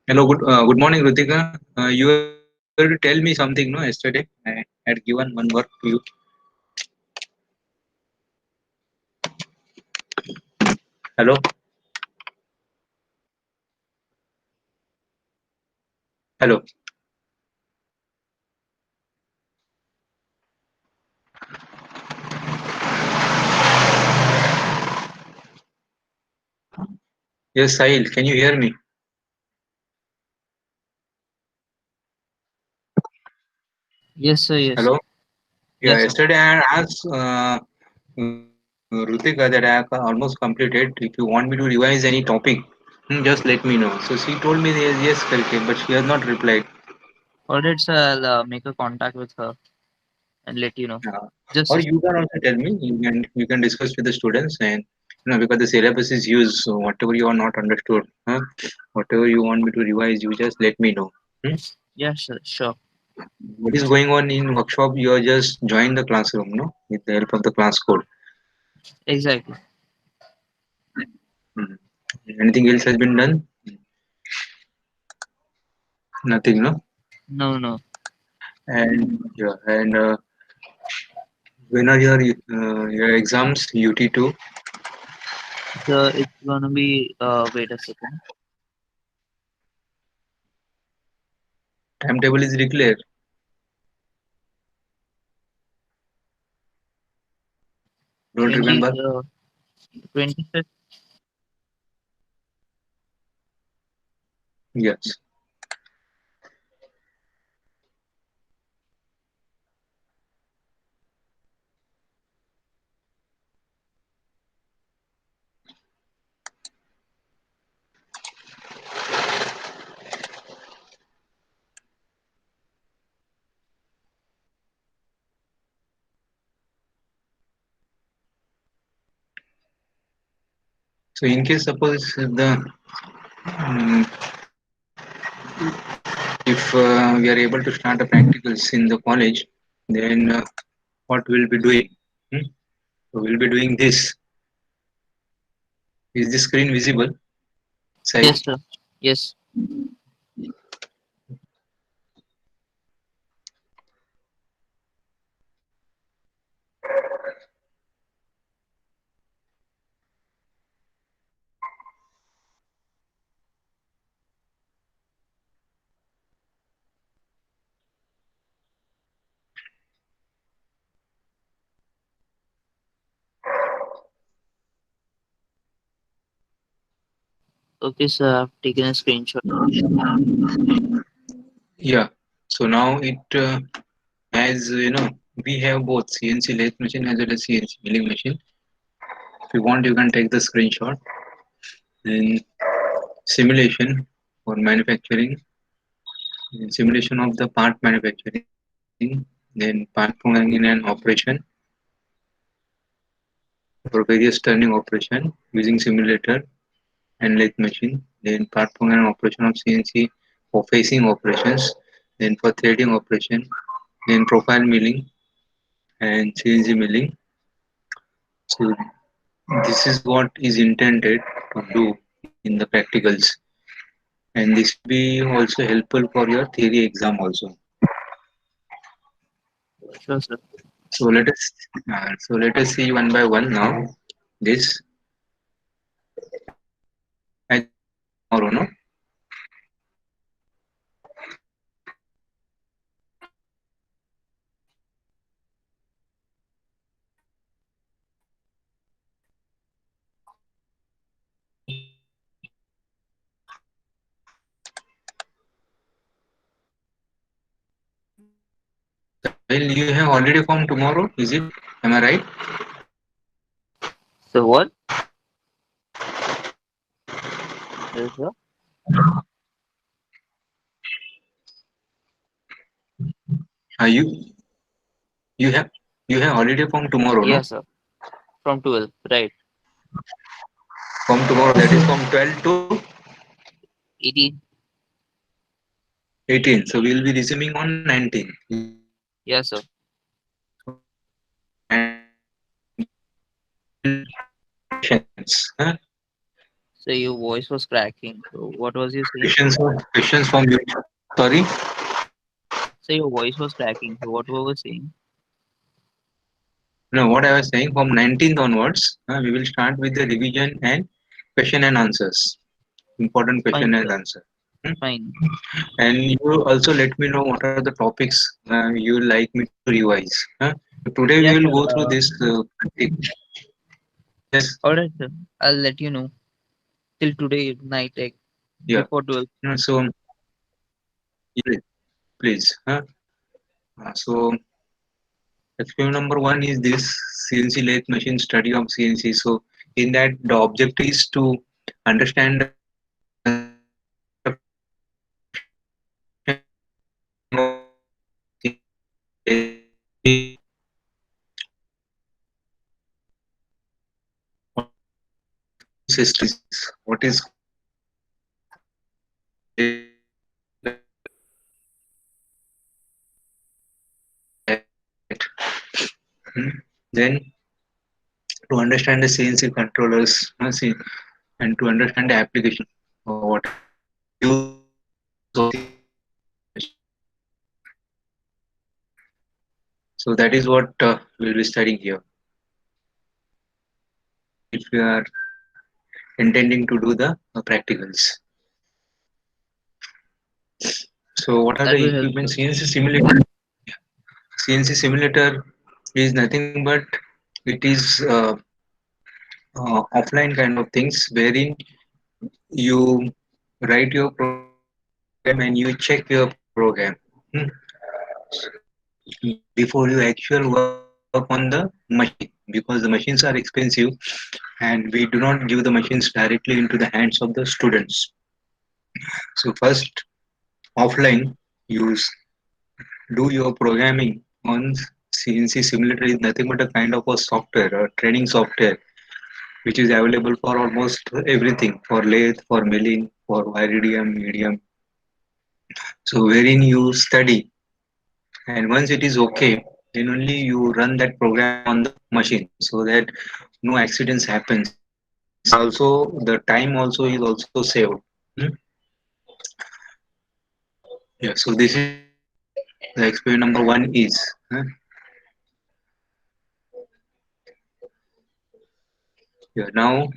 Hello, good morning, Rutika. You were to tell me something, no? Yesterday, I had given one work to you. Hello, hello. Yes, Sahil, can you hear me? Yes, sir. Yes. Hello. Yeah, Yes, sir. yesterday I had asked Rutika that I have almost completed. If you want me to revise any topic, just let me know. So she told me yes, yes, Karke, but she has not replied. All right, sir. I'll make a contact with her and let you know. Uh, or Just a you can also tell me. You can discuss with the students and because the syllabus is used. So whatever you are not understood, whatever you want me to revise, you just let me know. Hmm? yeah, sure, sure. What is going on in workshop? You are just join the classroom, no, with the help of the class code. Exactly. Hmm. Anything else has been done? Nothing, no. No, no. And yeah, and when are your exams? UT2 So it's gonna be. Wait a second. timetable is declared. Don't 20, remember. 25th. Yes. So in case suppose if the if we are able to start the practicals in the college, then what we'll be doing? Hmm? So we'll be doing this. Is the screen visible? Sahil? Yes, sir. Yes. Okay, sir. I've taken a screenshot. Yeah. So now it as we have both CNC lathe machine as well as CNC milling machine. If you want, you can take the screenshot. Then simulation for manufacturing, simulation of the part manufacturing, then part programming in an operation for various turning operation using simulator and lathe machine, then part programming operation of CNC for facing operations, then for threading operation, then profile milling and CNC milling. So this is what is intended to do in the practicals, and this will be also helpful for your theory exam also. Sure, sir. So let us see one by one now. This I think you will be free tomorrow, no? Sahil, you have holiday from tomorrow, is it? Am I right? So what? Yes, sir. You you have you have holiday from tomorrow, no? Yes, sir. From 12. Right. From tomorrow, that is from 12 to 18. 18. So we will be resuming on 19. Is it right? Yes, sir. And we will start the sessions. Huh? So your voice was cracking. So what was you saying? Questions from you. Sorry. So your voice was cracking. So what were we saying? No, what I was saying from 19th onwards, we will start with the revision and question and answers. Important question Fine, and sir. answer. Hmm? Fine. And you also let me know what are the topics you like me to revise. Today Yeah, we will sure. go through this. Yes. All right, sir. I'll let you know till today night, like Yeah. before 12. So yeah, please. So experiment number one is this CNC lathe machine study of CNC. So in that the objective is to understand the systems. What is then to understand the CNC controllers, and to understand the application or what use of so that is what we'll be studying here if we are intending to do the practicals. So what are the That will help, equipment? sir. CNC simulator is nothing but it is offline kind of things wherein you write your program and you check your program. Hmm. Before you actual work on the machine because the machines are expensive and we do not give the machines directly into the hands of the students. So first offline you do your programming on CNC simulator is nothing but a kind of a software or training software which is available for almost everything for lathe, for milling, for iridium, medium. So wherein you study and once it is okay, then only you run that program on the machine so that no accidents happens and also the time also is also saved. Hmm? Yeah, so this is what the experiment number one is. Yeah, now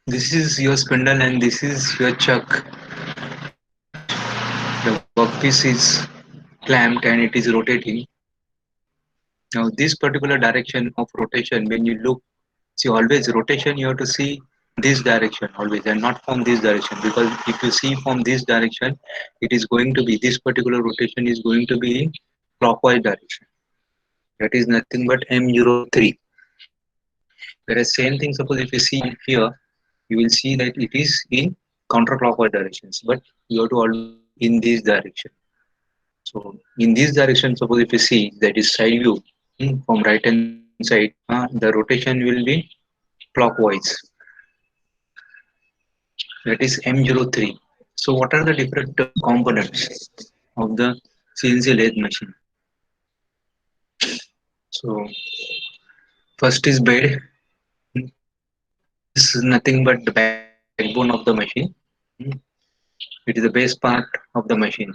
this is your spindle and this is your chuck on which the workpiece is clamped and it is rotating. Now this particular direction of rotation when you look, see always rotation you have to see this direction always and not from this direction because if you see from this direction it is going to be this particular rotation is going to be in clockwise direction. That is nothing but M03. Whereas same thing suppose if you see here you will see that it is in counterclockwise directions but you have to always see in this direction. So in this direction suppose if you see that is side view, from right hand side the rotation will be clockwise, that is M03. So what are the different components of the CNC lathe machine? So first is bed. Bed is nothing but the backbone of the machine. Hmm. It is the base part of the machine.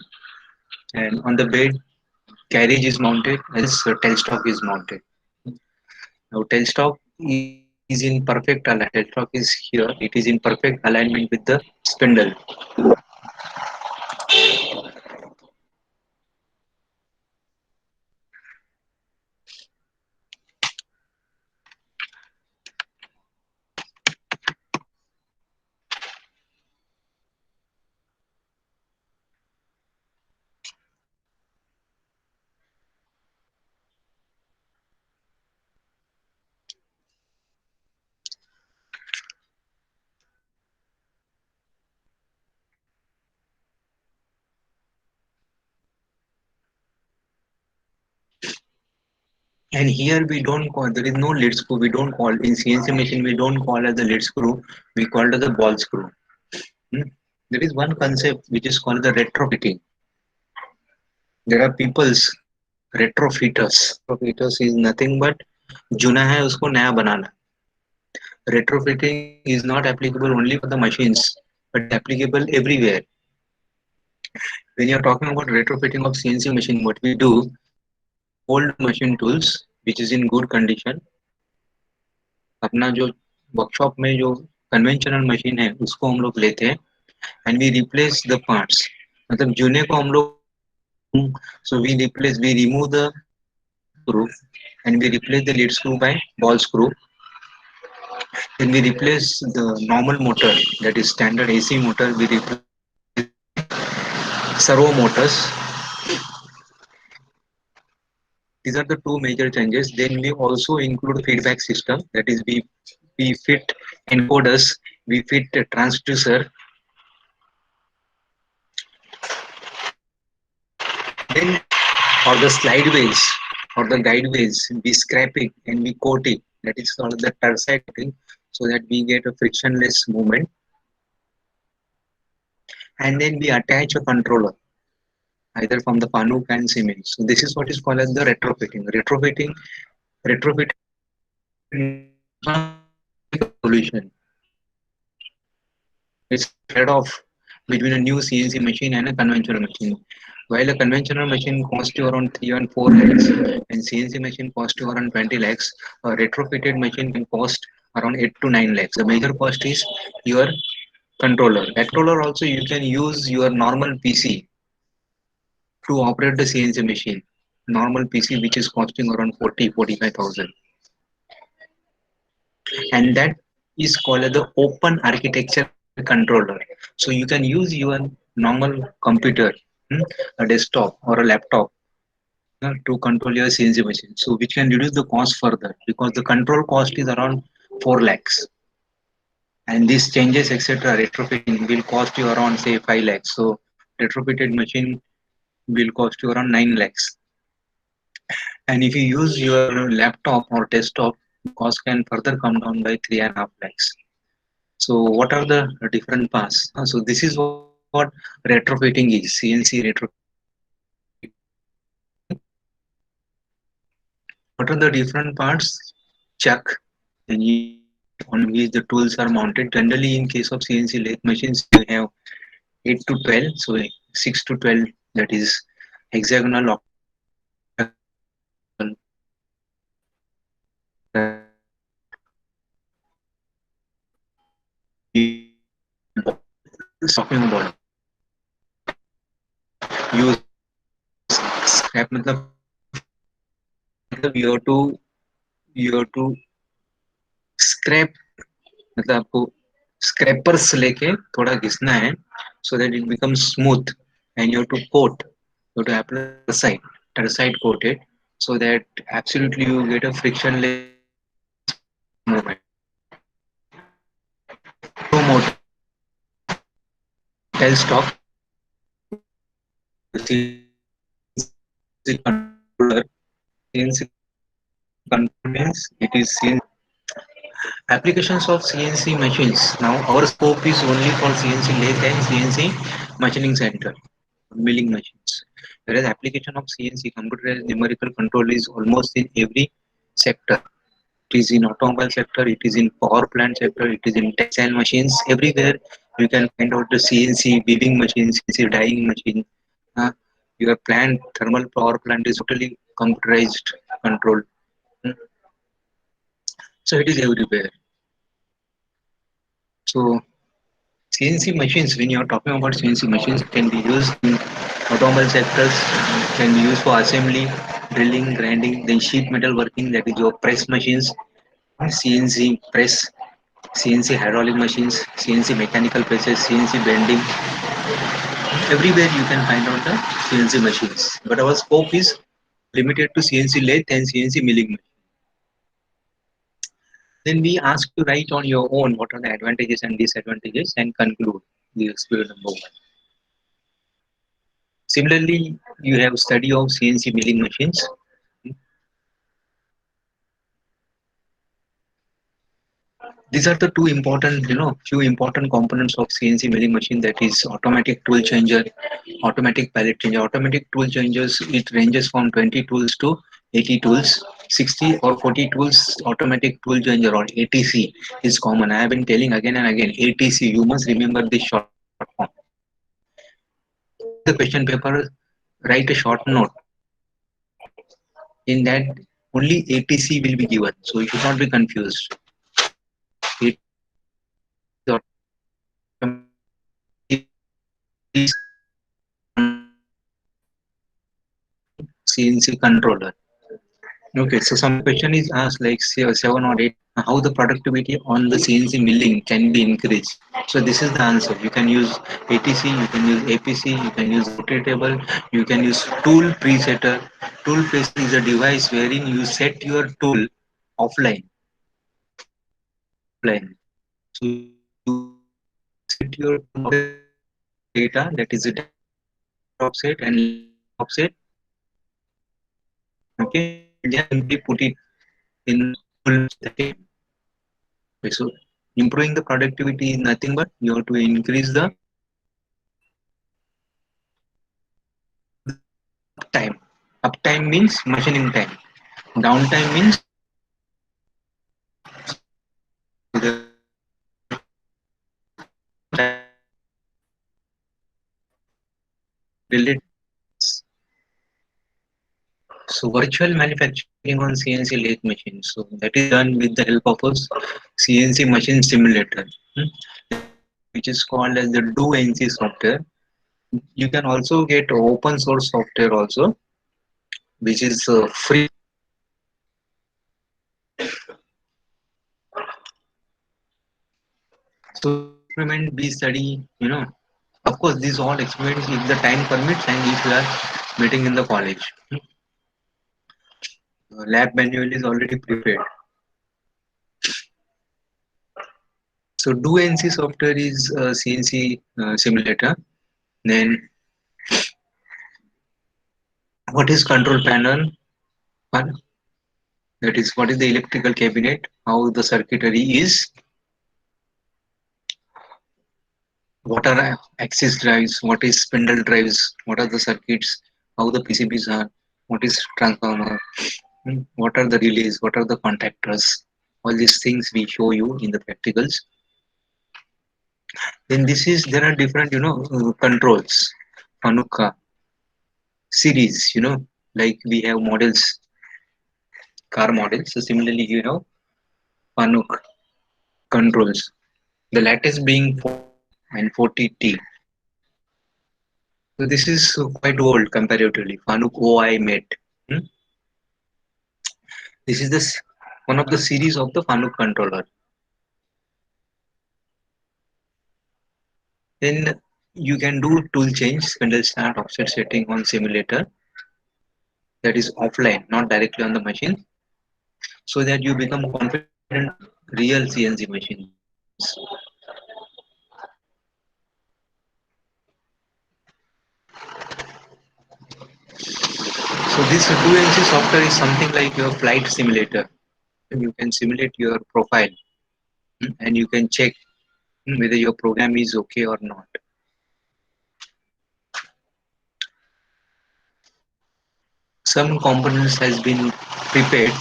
And on the bed, carriage is mounted, else tailstock is mounted. Now tailstock is in perfect alignment. Tailstock is here. It is in perfect alignment with the spindle. And here we don't call, there is no lead screw. We don't call in CNC machine, we don't call as the lead screw. We call it as the ball screw. Hmm. There is one concept which is called the retrofitting. There are peoples retrofitters. Retrofitters is nothing but जुना है उसको नया बनाना. Retrofitting is not applicable only for the machines, but applicable everywhere. When you're talking about retrofitting of CNC machine, what we do, we take old machine tools which is in good condition. अपना जो workshop में जो conventional machine है उसको हम लोग लेते हैं and we replace the parts. मतलब जूने को हम लोग, so we remove the screw and we replace the lead screw by ball screw. Then we replace the normal motor, that is standard AC motor, we replace servo motors. These are the two major changes. Then we also include feedback system, that is we fit encoders, we fit a transducer. Then or the slide ways or the guide ways, we scrap it and we coat it. That is called the terside coating, so that we get a frictionless movement. And then we attach a controller either from the Fanuc and Siemens. So this is what is called as the retrofitting. Retrofitted solution. It's a trade-off between a new CNC machine and a conventional machine. While a conventional machine costs you around 3 and 4 lakhs and CNC machine costs you around 20 lakhs, a retrofitted machine can cost around 8 to 9 lakhs. The major cost is your controller. That controller also you can use your normal PC to operate the CNC machine. Normal PC which is costing around 40-45,000. And that is called the open architecture controller. So you can use your normal computer, a desktop or a laptop, to control your CNC machine. So which can reduce the cost further because the control cost is around 4 lakhs. And these changes, etc., retrofitting will cost you around say 5 lakhs. So retrofitted machine will cost you around 9 lakhs. And if you use your laptop or desktop, the cost can further come down by 3.5 lakhs. So what are the different paths? So this is what retrofitting is, CNC retrofitting. What are the different parts? Chuck, and on which the tools are mounted. Generally, in case of CNC lathe machines, you have 8 to 12, so 6 to 12, that is hexagonal, talking about use scrap मतलब you have to scrape, मतलब आपको scrapers लेके थोड़ा घिसना है so that it becomes smooth, and you have to coat, you have to apply terside coat it, so that absolutely you get a frictionless movement. So motor tailstock, CNC controller, CNC control means it is CNC. Applications of CNC machines. Now our scope is only for CNC lathe and CNC machining center, milling machines. Whereas application of CNC computerized numerical control is almost in every sector. It is in automobile sector, it is in power plant sector, it is in textile machines. Everywhere you can find out the CNC weaving machine, CNC dyeing machine. Uh, your plant, thermal power plant is totally computerized control. Hmm. So it is everywhere. So CNC machines, when you are talking about CNC machines, can be used in automobile sectors, can be used for assembly, drilling, grinding, then sheet metal working, that is your press machines, CNC press, CNC hydraulic machines, CNC mechanical presses, CNC bending. Everywhere you can find out the CNC machines. But our scope is limited to CNC lathe and CNC milling. Then we ask you write on your own what are the advantages and disadvantages and conclude the experiment number one. Similarly, you have study of CNC milling machines. These are the two important, few important components of CNC milling machine. That is automatic tool changer, automatic pallet changer. Automatic tool changers, it ranges from 20 tools to 80 tools. 60 or 40 tools automatic tool changer, or ATC, is common. I have been telling again and again, ATC. You must remember this short form. Take the question paper, write a short note. In that, only ATC will be given. So you should not be confused. CNC controller. Okay, so some question is asked like 7 or 8, how the productivity on the CNC milling can be increased. So this is the answer. You can use ATC, you can use APC, you can use rotatable, you can use tool presetter. Tool presetter is a device wherein you set your tool offline. So you set your tool data, that is the offset and offset. Okay, and just simply put it in full setting. Okay, so improving the productivity is nothing but you have to increase the uptime. Uptime means machining time. Downtime means related. So virtual manufacturing on CNC lathe machines. So that is done with the help of a CNC machine simulator, which is called as the Do NC software. You can also get open source software also, which is free. So experiment, be study, Of course, these all experiments if the time permits and if you are meeting in the college. Lab manual is already prepared. So Do NC software is a CNC simulator. Then what is control panel? One, that is what is the electrical cabinet, how the circuitry is, what are axis drives, what is spindle drives, what are the circuits, how the PCBs are, what is transformer, what are the relays, what are the contactors. All these things we show you in the practicals. Then this is, there are different, controls. Fanuc series, like we have models, car models. So similarly, Fanuc controls. The latest being 40 and 40T. So this is quite old comparatively. Fanuc OI Mate. Hmm? This is this one of the series of the Fanuc controller. Then you can do tool change, spindle start, offset setting on simulator. That is offline, not directly on the machine, so that you become confident real CNC machines. So this 2NC software is something like your flight simulator. You can simulate your profile, and you can check whether your program is okay or not. Some components has been prepared.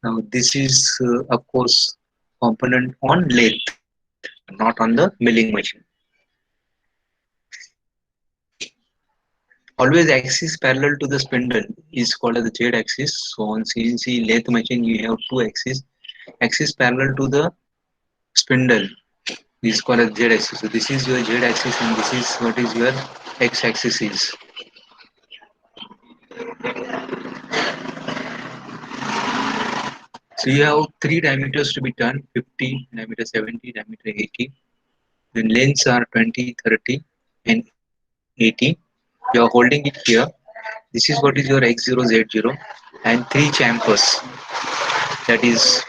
Now this is of course component on lathe, not on the milling machine. Always axis parallel to the spindle is called as the Z axis. So on CNC lathe machine you have two axes. Axis parallel to the spindle is called as Z axis. So this is your Z axis and this is what is your X axis is. So you have three diameters to be done: 50, diameter 70, diameter 80. Then lengths are 20, 30 and 80. You are holding it here. This is what is your X0, Z0 and three chamfers. That is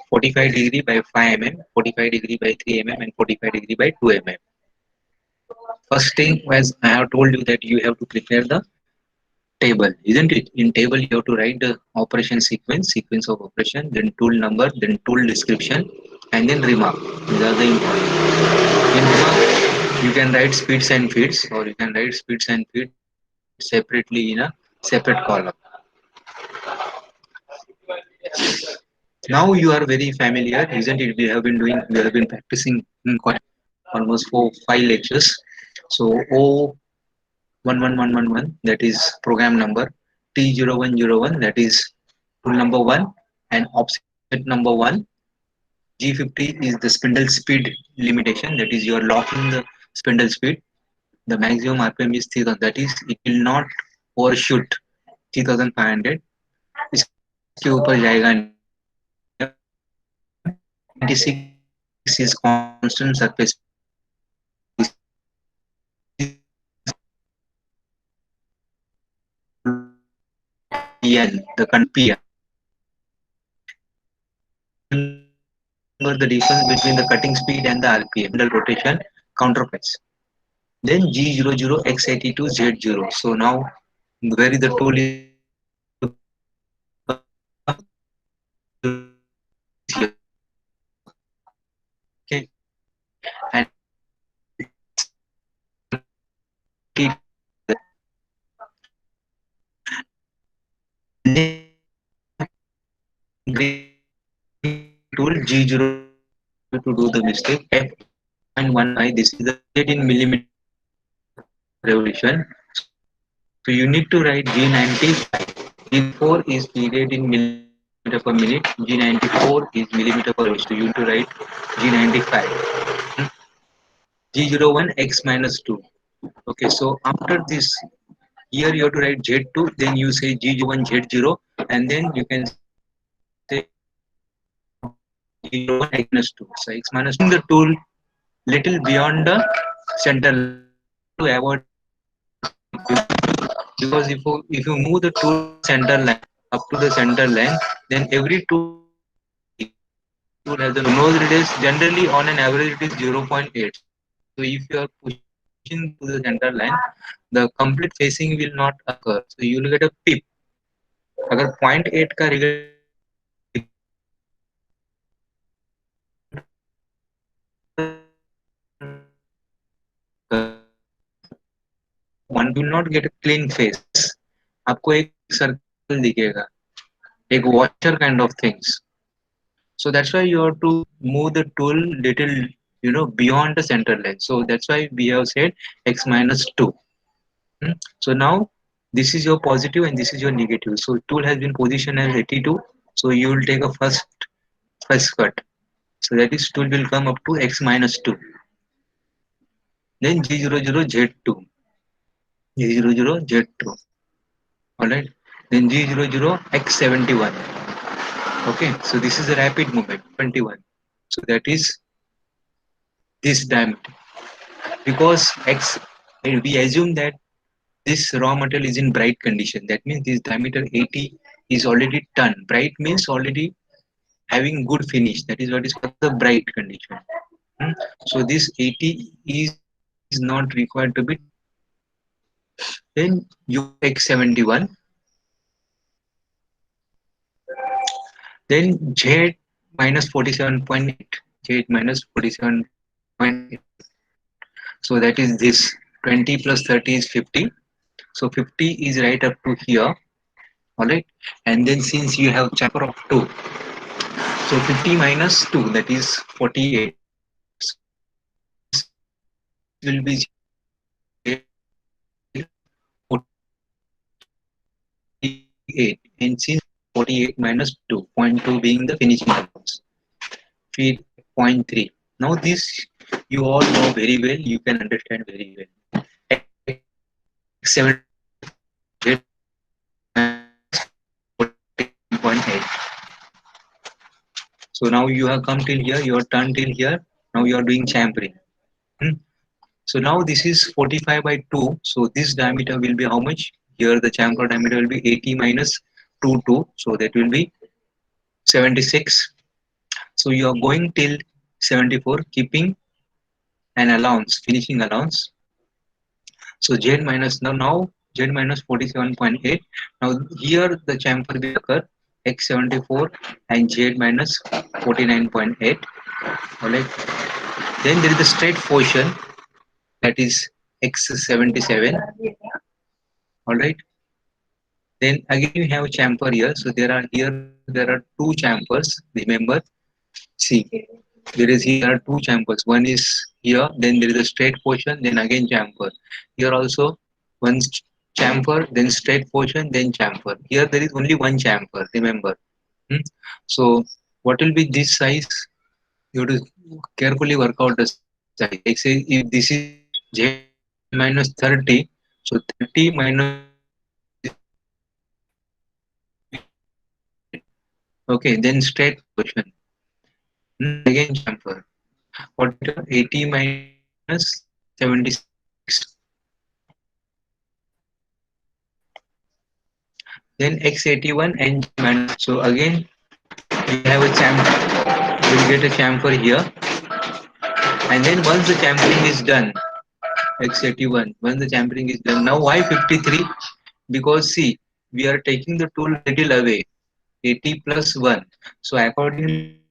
45 degree by 5 mm, 45 degree by 3 mm and 45 degree by 2 mm. First thing was I have told you that you have to prepare the table, isn't it? In table, you have to write the operation sequence of operation, then tool number, then tool description, and then remark. These are the important. In remark, you can write speeds and feeds, or you can write speeds and feeds separately in a separate column. Now you are very familiar, isn't it? We have been practicing quite almost 4 5 lectures. So O11111, that is program number, T0101, that is tool number one, and offset number one. G50 is the spindle speed limitation, that is you are locking the spindle speed. The maximum RPM is 3000, that is it will not overshoot 3500. इसके ऊपर जाएगा नहीं. 96 is constant surface area. This is PL, the PL. Remember the difference between the cutting speed and the RPM, spindle rotation, counterclockwise. Then G00 X82 Z0. So now where is the tool is here? Okay. And tool G0 to do the mistake. F8.15, this is the in millimeter revolution. So you need to write G95. G4 is period in millimeter per minute. G94 is millimeter per revolution. So you need to write G95. G01 X minus 2. Okay, so after this, here you have to write Z2, then you say G01 Z0, and then you can say G01 X minus 2. So X minus 2, the tool little beyond the center line to avoid because if you move the tool center line up to the center line, then every tool has a nose radius. Nose radius generally on an average it is 0.8. So if you are pushing the tool to the center line, the complete facing will not occur. So you will get a pip. अगर 0.8 का regression दिखेगा तो you will know that it is one will not get a clean face. आपको एक circle दिखेगा, एक washer kind of things. So that's why you have to move the tool little, beyond the center line. So that's why we have said x minus 2. So now this is your positive and this is your negative. So tool has been positioned as 82. So you will take a first cut. So that is tool will come up to x minus 2. Then G00 Z2. G00 Z2. Alright. Then G00 X71. Okay. So this is a rapid movement. 21. So that is this diameter. Because X, we assume that this raw material is in bright condition. That means this diameter 80 is already done. Bright means already having good finish. That is what is called the bright condition. So this 80 is not required to be done. Then you X71. Then Z minus 47.8. Z minus 47.8. So that is this 20 plus 30 is 50. So 50 is right up to here. Alright. And then since you have chamfer of 2, so 50 minus 2, that is 48. So this will be 48. And since 48 minus 2, point 2 being the finishing allowance, feed point 3. Now this you all know very well, you can understand very well. X7 14.8. So now you have come till here, you are turned till here. Now you are doing champering. So now this is 45 by 2. So this diameter will be how much? Here the chamfer diameter will be 80 minus 2. So that will be 76. So you are going till 74, keeping an allowance, finishing allowance. So Z minus now Z minus 47.8. Now here the chamfer will occur X74 and Z minus 49.8. Alright. Then there is the straight portion, that is X77. Alright. Then again you have chamfer here. So there are two chambers. Remember, see, there are two chambers. One is here, then there is a straight portion, then again chamfer. Here also one chamfer, then straight portion, then chamfer. Here there is only one chamfer. Remember. Hmm? So what will be this size? You have to carefully work out the size. Like say if this is Z minus 30, so 30 minus 30 okay, then straight portion. Then again chamfer. What is 80 minus 76? Then X81 and minus. So again, you have a chamfer. You will get a chamfer here. And then once the chamfering is done, X81, once the chamfering is done, now why 53? Because see, we are taking the tool little away, 80 plus 1. So accordingly,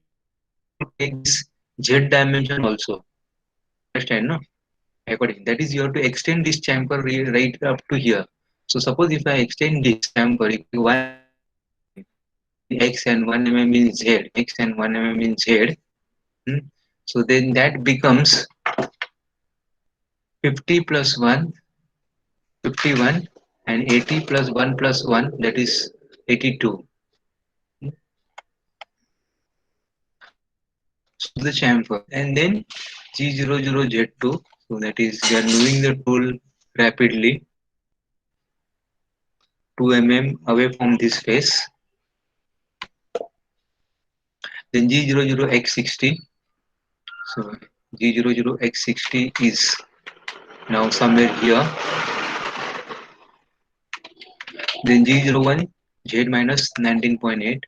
we have to take this Z dimension also. Understand, no? According, that is, you have to extend this chamfer right up to here. So suppose if I extend this chamfer, 1 mm in X and 1 mm in Z, X and 1 mm in Z, hmm, so then that becomes 50 plus 1, 51, and 80 plus 1 plus 1, that is 82. Hmm. So the chamfer. And then G00Z2, so that is, we are moving the tool rapidly 2 mm away from this face. Then G00X60. So G00X60 is now somewhere here. Then G01 Z minus 19.8.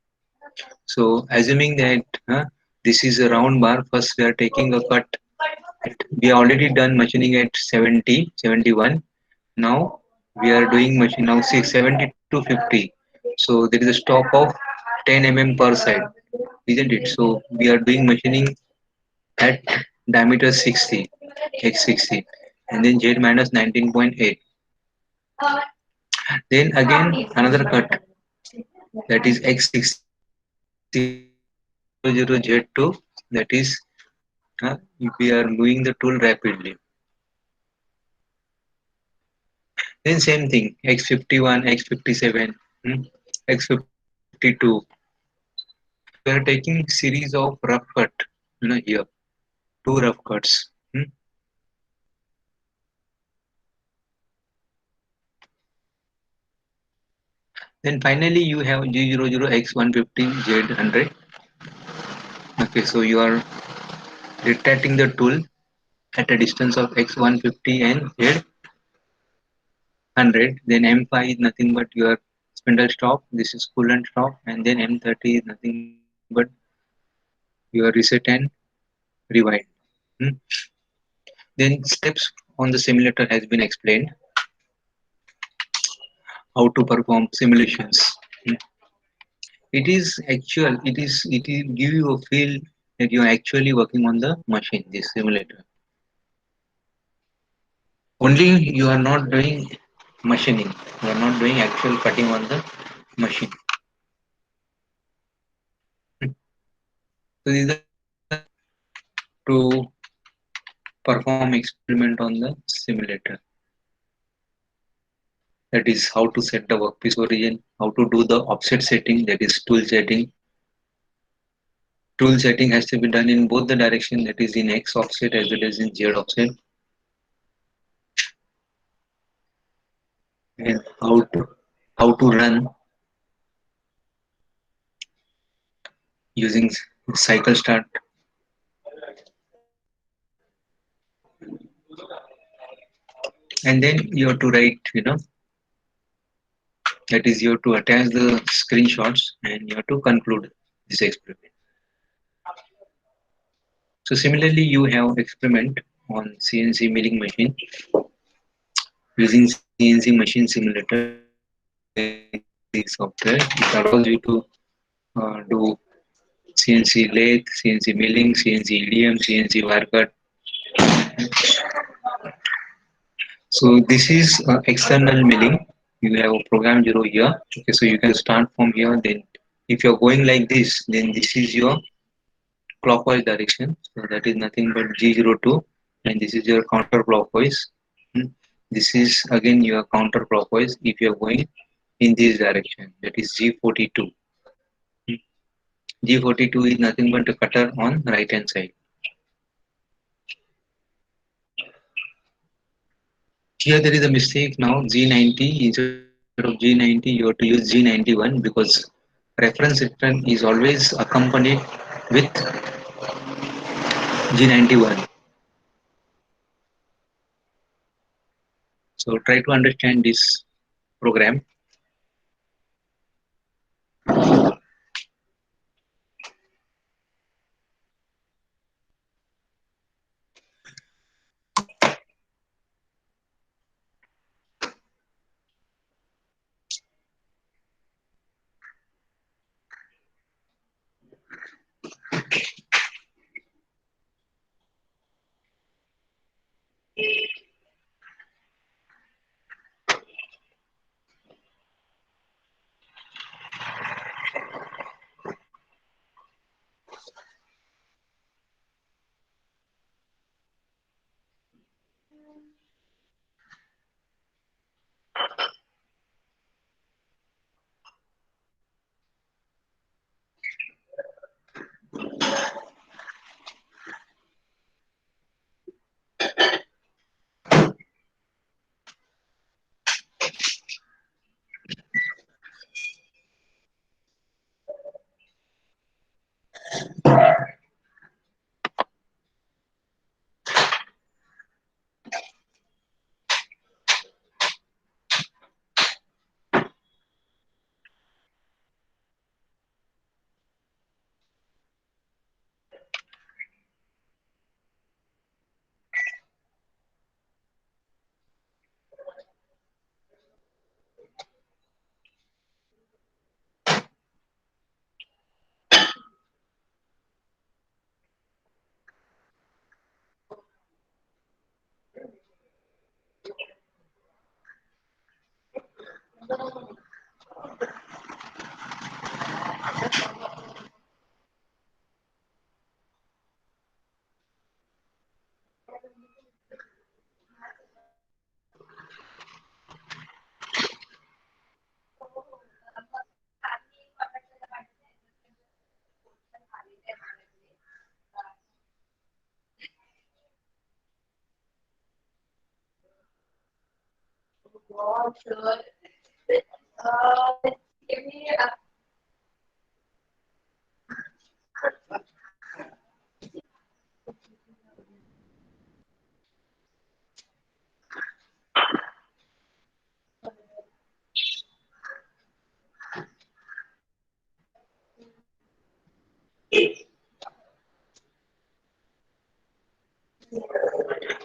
So assuming that this is a round bar, first we are taking a cut. We are already done machining at 70, 71. Now we are doing machine now 70 to 50. So there is a stop of 10 mm per side, isn't it? So we are doing machining at diameter 60, X60, and then Z minus 19.8. Then again another cut, that is X60 G00Z2, that is we are moving the tool rapidly. Then same thing, X51, X57, X52. So we are taking series of rough cut, here, two rough cuts. Then finally you have G00X150Z100. Okay, so you are retracting the tool at a distance of X150 and Z100. Then M5 is nothing but your spindle stop. This is coolant stop, and then M30 is nothing but your reset and rewind. Hmm. Then steps on the simulator has been explained. How to perform simulations. Hmm. It is actual. It will give you a feel that you are actually working on the machine. This simulator. Only you are not doing machining. You are not doing actual cutting on the machine. Hmm. So these are the steps to perform experiment on the simulator. That is how to set the workpiece origin, how to do the offset setting, that is tool setting. Tool setting has to be done in both the direction, that is in X offset as well as in Z offset. And how to run using cycle start. And then you have to write, that is you have to attach the screenshots and you have to conclude this experiment. So similarly, you have experiment on CNC milling machine. using CNC machine simulator. The software it allows you to do CNC lathe, CNC milling, CNC EDM, CNC wire cut. So this is external milling. You have a program 0 here. Okay, so you can start from here. Then if you're going like this, then this is your clockwise direction. So that is nothing but G02, and this is your counterclockwise. Hmm. This is again your counterclockwise if you are going in this direction. That is G42. Hmm. G42 is nothing but a cutter on right hand side. Here there is a mistake now. G90 instead of G90 you have to use G91 because reference return is always accompanied with G91. So try to understand this program.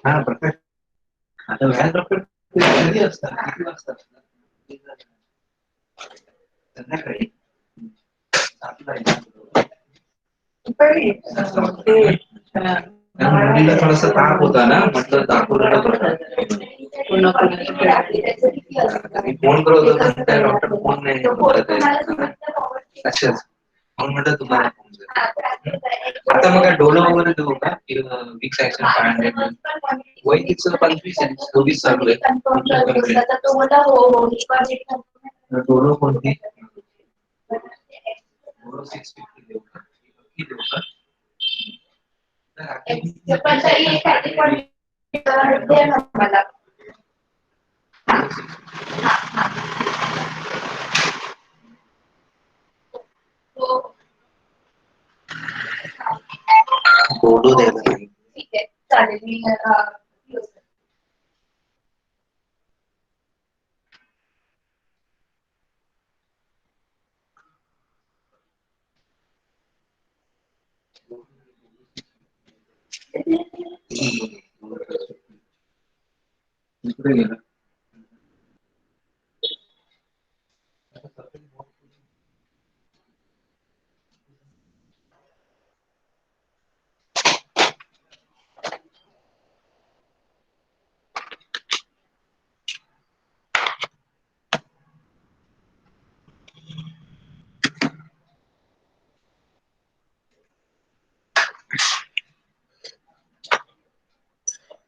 हा प्रकाश आता व्याज प्रकट कधी असतात किती वाजता संध्याकाळी मुलीला थोडासा ताप होता ना म्हटलं दाखवलं फोन करत होता डॉक्टर फोन नाही अच्छा म्हणून म्हटलं तुम्हाला आता मग डोलो वगैरे देऊ का विक्स ऍक्शन 500 वय तिचं 25 आहे 24 चालू आहे डोलो कोणती डोलो 650 देऊ का किती देऊ का डोलो द्यायला नाही ठीक आहे चालेल मी इकडे गेला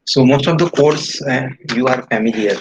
So most of the codes you are familiar.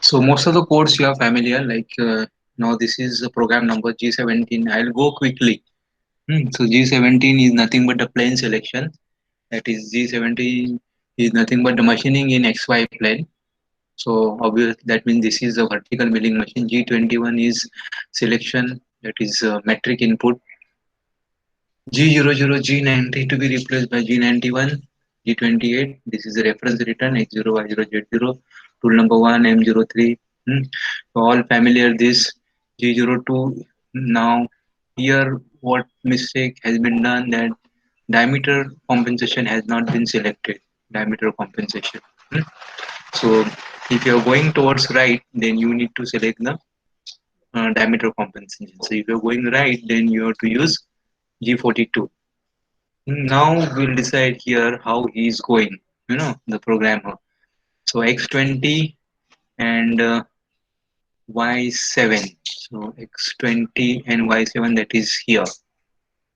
So most of the codes you are familiar, like now this is the program number G17. I'll go quickly. So G17 is nothing but a plane selection. That is G17 is nothing but the machining in XY plane. So obvious that means this is a vertical milling machine. G21 is selection, that is metric input. G00, G90 to be replaced by G91, G28. This is a reference return X0, Y0, Z0. Tool number 1, M03. So all familiar this G02. Now here what mistake has been done, that diameter compensation has not been selected. Diameter compensation. So if you are going towards right, then you need to select the diameter compensation. So if you are going right, then you have to use G42. Now we'll decide here how he is going, the programmer. So X20 and Y7. So X20 and Y7, that is here.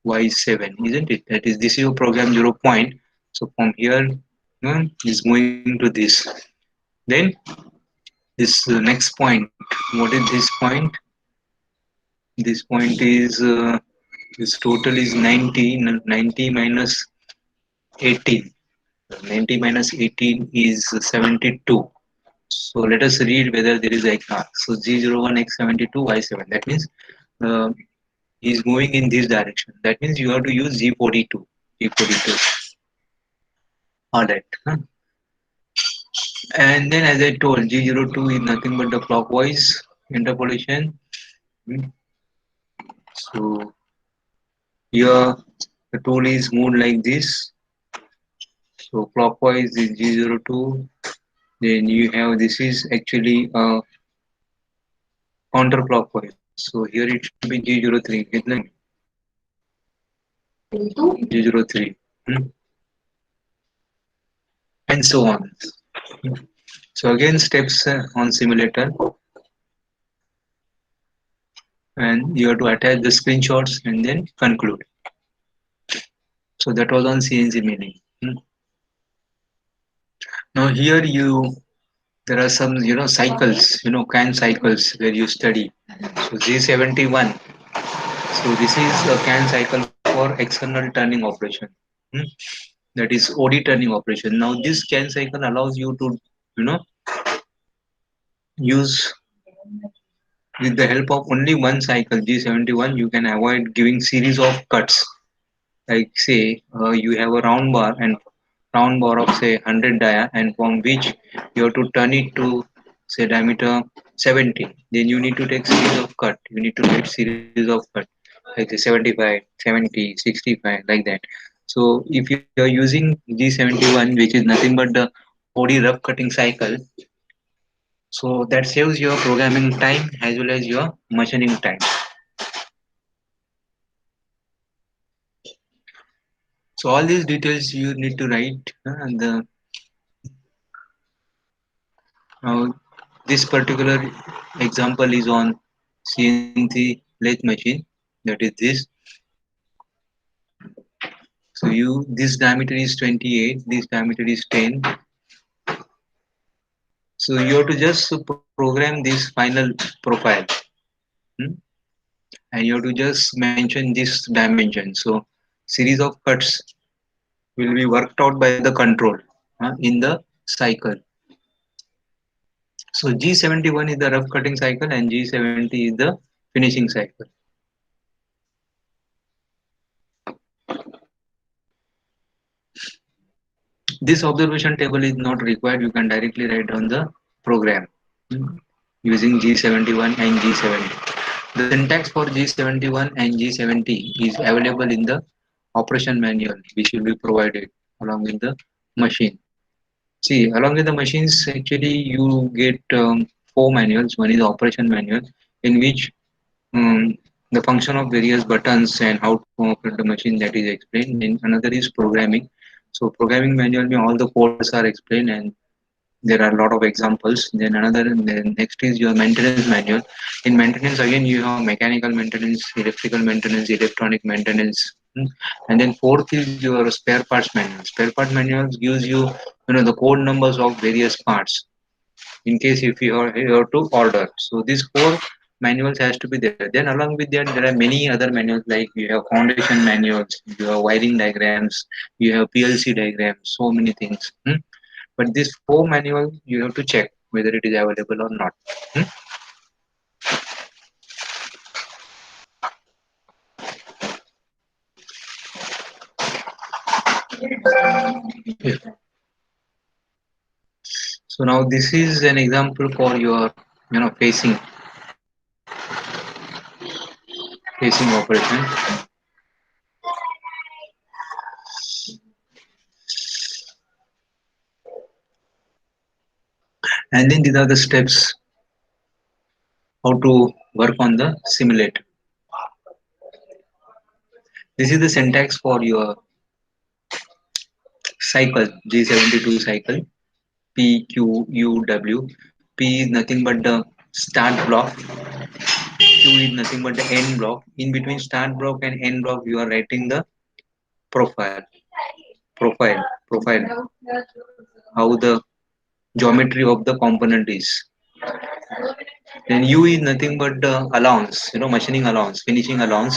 Y7, isn't it? That is, this is your program 0 point. So from here, is going to this. Then this next point. What is this point? This point is this total is 90. 90 minus 18. 90 minus 18 is 72. So let us read whether there is a so G01 X72 Y7. That means uh, he is moving in this direction. That means you have to use G42. G42. Alright. And then as I told, G02 is nothing but the clockwise interpolation. Hmm. So here the tool is moved like this. So clockwise is G02. Then you have, this is actually counterclockwise. So here it should be G03. G03. And so on. So again steps on simulator, and you have to attach the screenshots and then conclude. So that was on CNC milling. Now here there are some cycles, CAN cycles where you study. So G71. So this is a CAN cycle for external turning operation. Hmm. That is OD turning operation. Now this CAN cycle allows you to use, with the help of only one cycle G71, you can avoid giving series of cuts. Like say you have a round bar, and round bar of say 100 dia, and from which you have to turn it to say diameter 70. Then you need to take series of cut. You need to take series of cut, like say 75, 70, 65, like that. So if you are using G71, which is nothing but the OD rough cutting cycle, so that saves your programming time as well as your machining time. So all these details you need to write. And now this particular example is on CNC lathe machine. That is this. So this diameter is 28. This diameter is 10. So you have to just program this final profile. Hmm? And you have to just mention this dimension. So series of cuts will be worked out by the control in the cycle. So G71 is the rough cutting cycle and G70 is the finishing cycle. This observation table is not required. You can directly write down the program using G71 and G70. The syntax for G71 and G70 is available in the operation manual, which will be provided along with the machine. See, along with the machines, actually you get four manuals. One is operation manual, in which the function of various buttons and how to operate the machine, that is explained. Then another is programming. So programming manual, all the codes are explained and there are a lot of examples. Then then next is your maintenance manual. In maintenance, again you have mechanical maintenance, electrical maintenance, electronic maintenance. And then fourth is your spare parts manual. Spare part manuals gives you, the code numbers of various parts in case if you have to order. So these four manuals has to be there. Then along with that, there are many other manuals, like you have foundation manuals, you have wiring diagrams, you have PLC diagrams, so many things. But this four manual you have to check whether it is available or not. Hmm? Yeah. So now this is an example for your facing operation, and then these are the steps how to work on the simulate. This is the syntax for your cycle, G72 cycle. P Q U W. P is nothing but the start block. Q is nothing but the end block. In between start block and end block, you are writing the profile, profile. How the geometry of the component is. Then U is nothing but the allowance, machining allowance, finishing allowance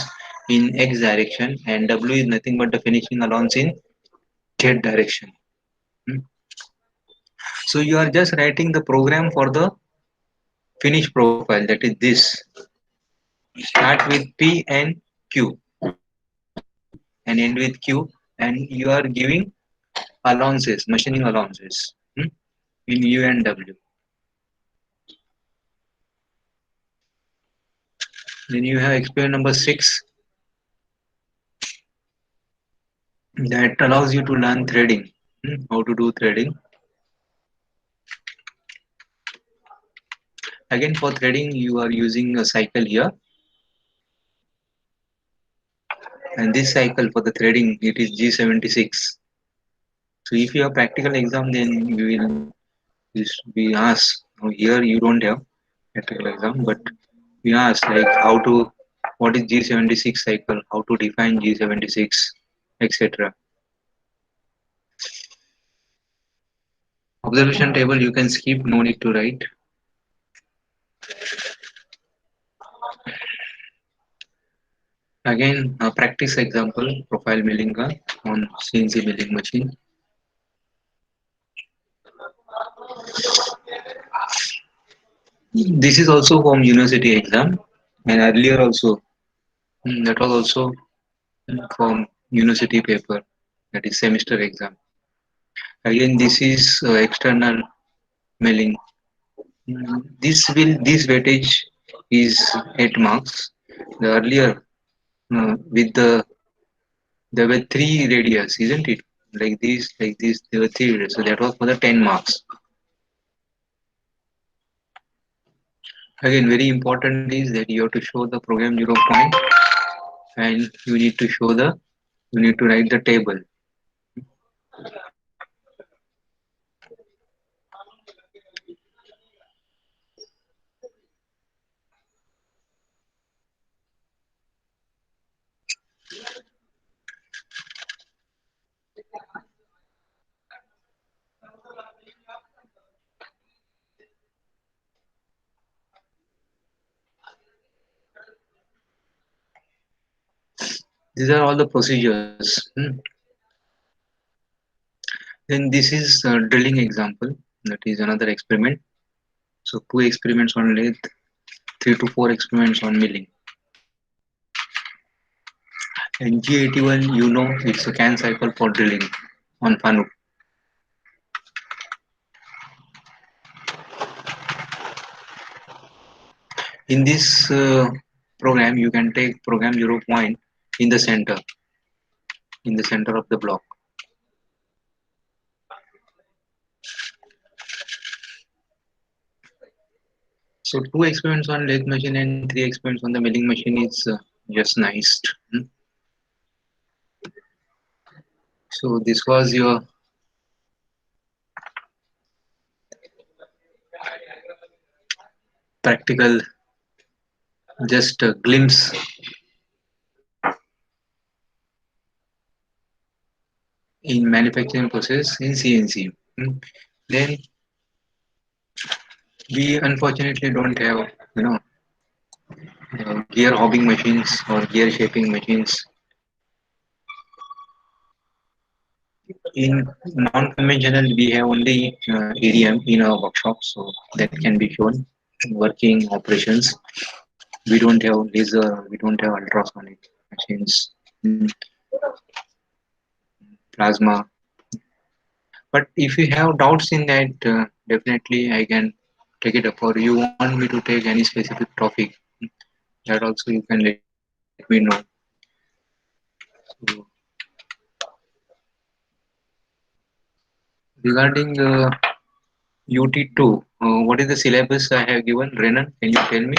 in X direction, and W is nothing but the finishing allowance in Z direction. Hmm. So you are just writing the program for the finish profile, that is this. Start with P and Q and end with Q, and you are giving allowances, machining allowances, in U and W. Then you have experiment number 6 that allows you to learn threading, how to do threading. Again, for threading, you are using a cycle here, and this cycle for the threading it is G76. So if you have practical exam, then you will be asked. Now here you don't have practical exam, but we ask like how to, what is G76 cycle, how to define G76, etc. Observation table you can skip, no need to write. Again, a practice example, profile milling gun on CNC milling machine. This is also from university exam, and earlier also that was also from university paper, that is semester exam. Again, this is external milling. This weightage is 8 marks. The earlier with there were three radius, isn't it? Like this, there were three radius. So that was for the 10 marks. Again, very important is that you have to show the program 0 point, and you need to write the table. These are all the procedures. Then this is a drilling example. That is another experiment. So two experiments on lathe, 3 to 4 experiments on milling. And G81, you know, it's a can cycle for drilling on Fanuc. In this program, you can take program 0 point in the center of the block. So two experiments on lathe machine and 3 experiments on the milling machine is just nice. Hmm. So this was your practical, just a glimpse in manufacturing process in CNC. Hmm. Then we unfortunately don't have, you know, gear hobbing machines or gear shaping machines. In non-conventional, we have only ADM in our workshop, so that can be shown working operations. We don't have laser, we don't have ultrasonic machines, plasma. But if you have doubts in that, definitely I can take it up. Or you want me to take any specific topic, that also you can let me know. So regarding UT2, what is the syllabus I have given? Renan, can you tell me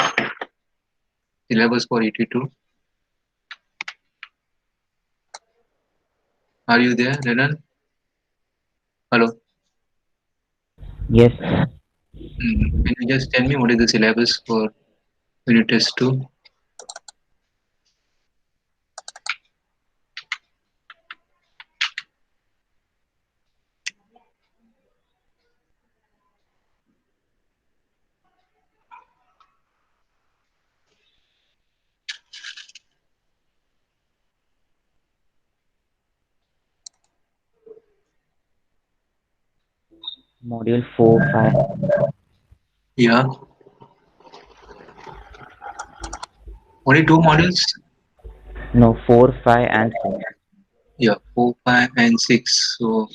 syllabus for UT2? Are you there, Renan? Hello. Yes, Can you just tell me what is the syllabus for unit test 2? module 4, 5. Yeah, only two modules. No, 4, 5, and 6. Yeah, 4, 5, and 6. So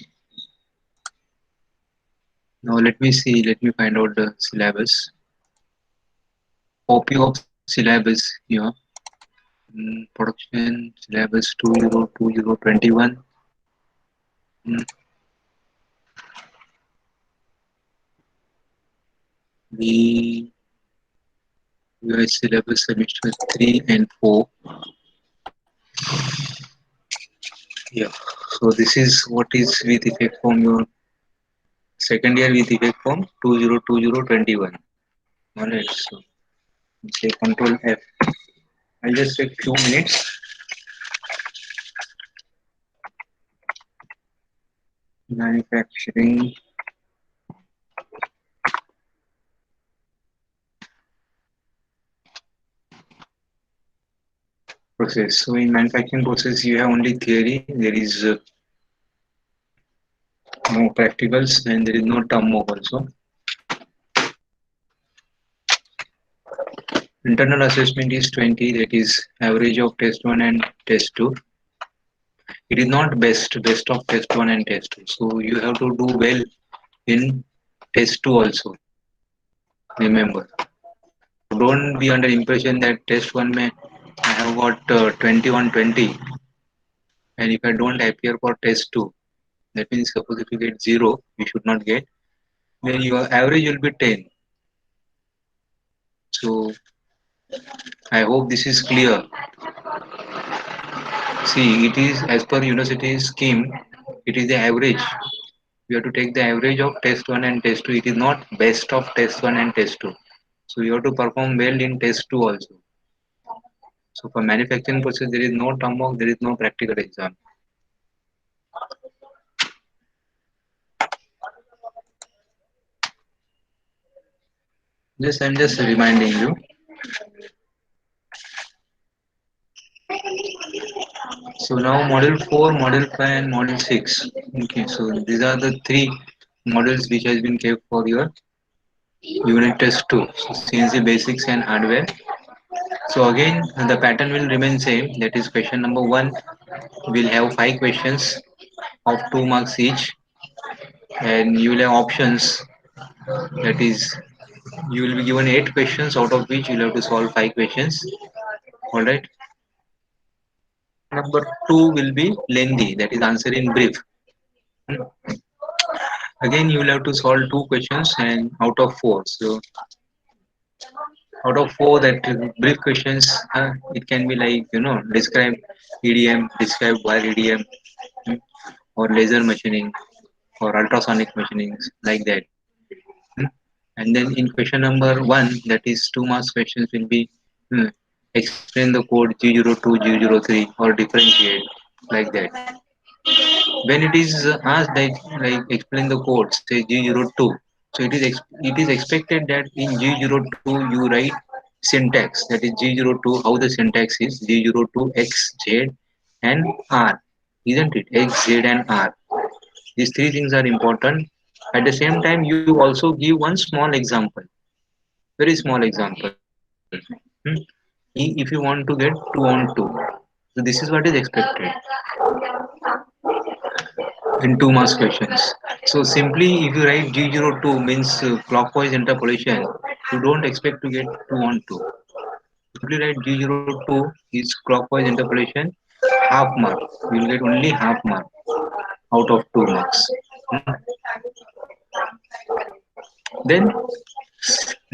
now let me see. Let me find out the syllabus. Copy of syllabus here. Production syllabus 202021. Mm, the US syllabus semester 3 and 4. Yeah. So this is what is with effect from your second year with effect from 202021. Alright. So say Control F. I'll just take 2 minutes. Manufacturing process. So in manufacturing process, you have only theory. There is no practicals and there is no term work also. Internal assessment is 20. That is average of test 1 and test 2. It is not best of test 1 and test 2. So you have to do well in test 2 also. Remember. So don't be under impression that test 1 may I have got 20 and if I don't appear for test 2, that means suppose if you get 0, you should not get, then your average will be 10. So I hope this is clear. See, it is as per university scheme, it is the average. You have to take the average of test 1 and test 2. It is not best of test 1 and test 2. So you have to perform well in test 2 also. So for manufacturing process, there is no term work, there is no practical exam. I'm just reminding you. So now module 4, module 5 and module 6. Okay, so these are the three models which has been kept for your unit test 2. So CNC basics and hardware. So again, the pattern will remain same. That is question number 1. We'll have 5 questions of 2 marks each, and you will have options. That is, you will be given 8 questions, out of which you'll have to solve 5 questions. All right. Question number 2 will be lengthy. That is, answer in brief. Again, you will have to solve 2 questions and out of 4. So out of 4 that brief questions, it can be like, describe EDM, describe wire EDM, mm, or laser machining or ultrasonic machining, like that. mm. And then in question number 1, that is 2 marks questions, will be mm, explain the code G02, G03, or differentiate, like that. When it is asked like explain the code, say G02, so it is expected that in G02 you write syntax, that is G02, how the syntax is G02 X, Z and R, isn't it? X, Z and R, these three things are important. At the same time, you also give one small example, very small example. If you want to get 2 on 2, so this is what is expected in 2 marks questions. So simply if you write G02 means clockwise interpolation, you don't expect to get 2 on 2. Simply write G02 is clockwise interpolation, half mark. You will get only half mark out of 2 marks. Hmm. Then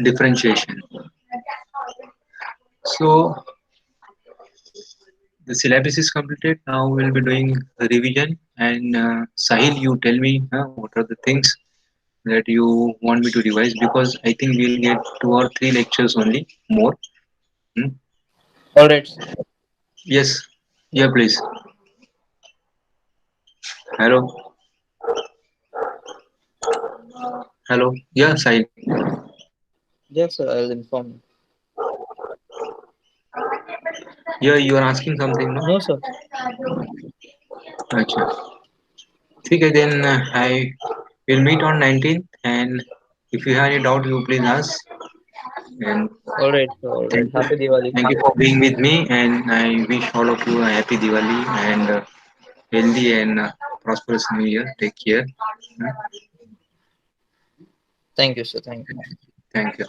differentiation. So the syllabus is completed. Now we'll be doing a revision. And Sahil, you tell me what are the things that you want me to revise, because I think we'll get 2 or 3 lectures only more. Hmm? All right, sir. Yes, yeah, please. Hello, hello. Yeah, Sahil. Yes, sir. I'll inform you. Yeah, you are asking something, no? No, sir. Acha. ठीक है, then I will meet on 19th, and if you have any doubt, you please ask. And All right, sir. All right. thank you, Happy Diwali. thank you for being with me, and I wish all of you a happy Diwali and healthy and prosperous New Year. Take care. Thank you, sir. Thank you. Thank you.